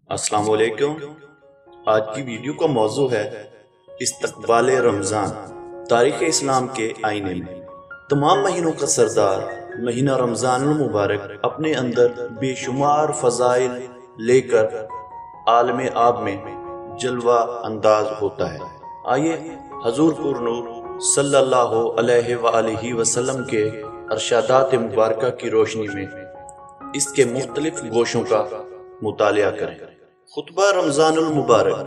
السلام علیکم۔ آج کی ویڈیو کا موضوع ہے استقبال رمضان، تاریخ اسلام کے آئینے میں۔ تمام مہینوں کا سردار مہینہ رمضان المبارک اپنے اندر بے شمار فضائل لے کر عالم آب میں جلوہ انداز ہوتا ہے۔ آئیے حضور پر نور صلی اللہ علیہ وآلہ وسلم کے ارشادات مبارکہ کی روشنی میں اس کے مختلف گوشوں کا مطالعہ کریں۔ خطبہ رمضان المبارک۔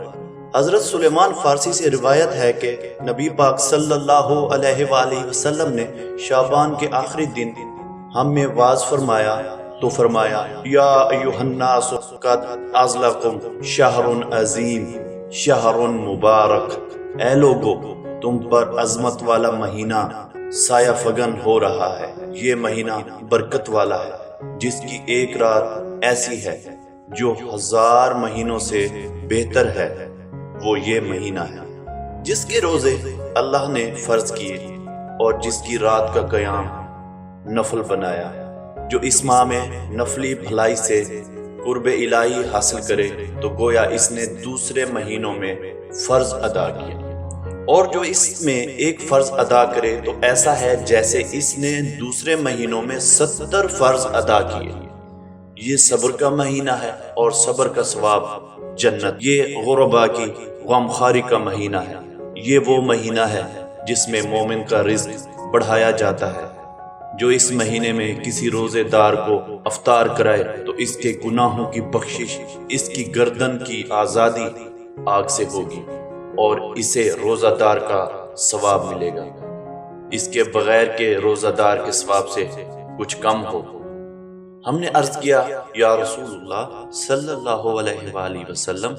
حضرت سلیمان فارسی سے روایت ہے کہ نبی پاک صلی اللہ علیہ وآلہ وسلم نے شعبان کے آخری دن ہم میں واز فرمایا تو فرمایا، یا ایھا الناس قد اذلکم شہر عظیم شہر مبارک۔ اے لوگو، تم پر عظمت والا مہینہ سایہ فگن ہو رہا ہے۔ یہ مہینہ برکت والا ہے، جس کی ایک رات ایسی ہے جو 1000 مہینوں سے بہتر ہے۔ وہ یہ مہینہ ہے جس کے روزے اللہ نے فرض کیے اور جس کی رات کا قیام نفل بنایا۔ جو اس ماہ میں نفلی بھلائی سے قرب الہی حاصل کرے تو گویا اس نے دوسرے مہینوں میں فرض ادا کیا، اور جو اس میں ایک فرض ادا کرے تو ایسا ہے جیسے اس نے دوسرے مہینوں میں 70 فرض ادا کیے۔ یہ صبر کا مہینہ ہے اور صبر کا ثواب جنت۔ یہ غربا کی غمخواری کا مہینہ ہے۔ یہ وہ مہینہ ہے جس میں مومن کا رزق بڑھایا جاتا ہے۔ جو اس مہینے میں کسی روزے دار کو افطار کرائے تو اس کے گناہوں کی بخشش، اس کی گردن کی آزادی آگ سے ہوگی اور اسے روزہ دار کا ثواب ملے گا، اس کے بغیر کہ روزہ دار کے ثواب سے کچھ کم ہو۔ ہم نے عرض کیا، یا رسول اللہ صلی اللہ علیہ وآلہ وسلم،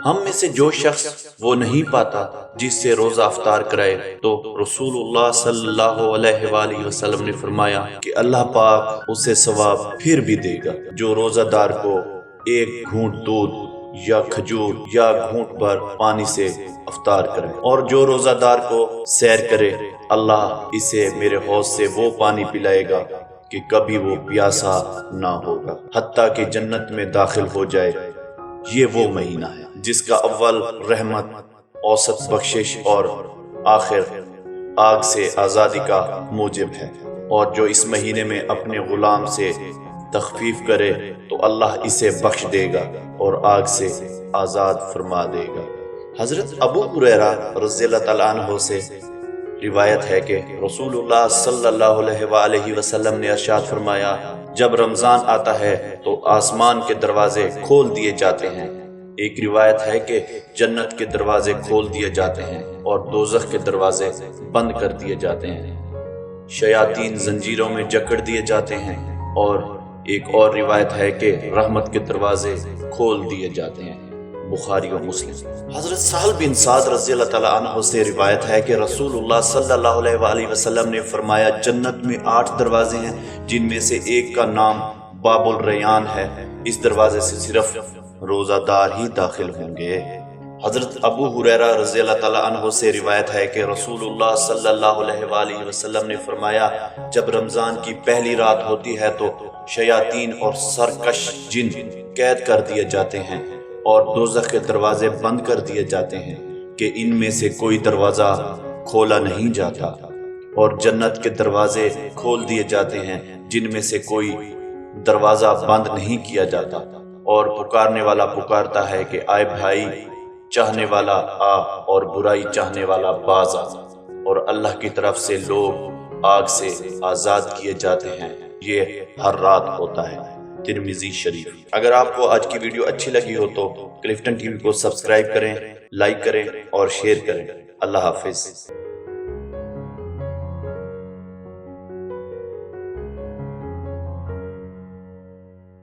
ہم میں سے جو شخص وہ نہیں پاتا جس سے روزہ افطار کرائے، تو رسول اللہ صلی اللہ علیہ وآلہ وسلم نے فرمایا کہ اللہ پاک اسے ثواب پھر بھی دے گا جو روزہ دار کو ایک گھونٹ دودھ یا کھجور یا گھونٹ بھر پانی سے افطار کرے، اور جو روزہ دار کو سیر کرے، اللہ اسے میرے حوض سے وہ پانی پلائے گا کہ کبھی وہ پیاسا نہ ہوگا حتیٰ کہ جنت میں داخل ہو جائے۔ یہ وہ مہینہ ہے جس کا اول رحمت، اوسط بخشش اور آخر آگ سے آزادی کا موجب ہے، اور جو اس مہینے میں اپنے غلام سے تخفیف کرے تو اللہ اسے بخش دے گا اور آگ سے آزاد فرما دے گا۔ حضرت ابو ہریرہ رضی اللہ تعالیٰ عنہ سے روایت ہے کہ رسول اللہ صلی اللہ علیہ وآلہ وسلم نے ارشاد فرمایا، جب رمضان آتا ہے تو آسمان کے دروازے کھول دیے جاتے ہیں۔ ایک روایت ہے کہ جنت کے دروازے کھول دیے جاتے ہیں اور دوزخ کے دروازے بند کر دیے جاتے ہیں۔ شیاطین زنجیروں میں جکڑ دیے جاتے ہیں، اور ایک اور روایت ہے کہ رحمت کے دروازے کھول دیے جاتے ہیں۔ بخاری و مسلم۔ حضرت سہل بن سعد رضی اللہ تعالیٰ عنہ سے روایت ہے کہ رسول اللہ صلی اللہ علیہ وآلہ وسلم نے فرمایا، جنت میں 8 دروازے ہیں جن میں سے ایک کا نام باب الریان ہے، اس دروازے سے صرف روزہ دار ہی داخل ہوں گے۔ حضرت ابو ہریرہ رضی اللہ تعالیٰ عنہ سے روایت ہے کہ رسول اللہ صلی اللہ علیہ وآلہ وسلم نے فرمایا، جب رمضان کی پہلی رات ہوتی ہے تو شیاطین اور سرکش جن قید کر دیے جاتے ہیں اور دوزخ کے دروازے بند کر دیے جاتے ہیں کہ ان میں سے کوئی دروازہ کھولا نہیں جاتا، اور جنت کے دروازے کھول دیے جاتے ہیں جن میں سے کوئی دروازہ بند نہیں کیا جاتا، اور پکارنے والا پکارتا ہے کہ آئے بھائی، چاہنے والا آ اور برائی چاہنے والا باز آ، اور اللہ کی طرف سے لوگ آگ سے آزاد کیے جاتے ہیں۔ یہ ہر رات ہوتا ہے۔ ترمذی شریف۔ اگر آپ کو آج کی ویڈیو اچھی لگی ہو تو کلفٹن ٹی وی کو سبسکرائب کریں، لائک کریں اور شیئر کریں۔ اللہ حافظ۔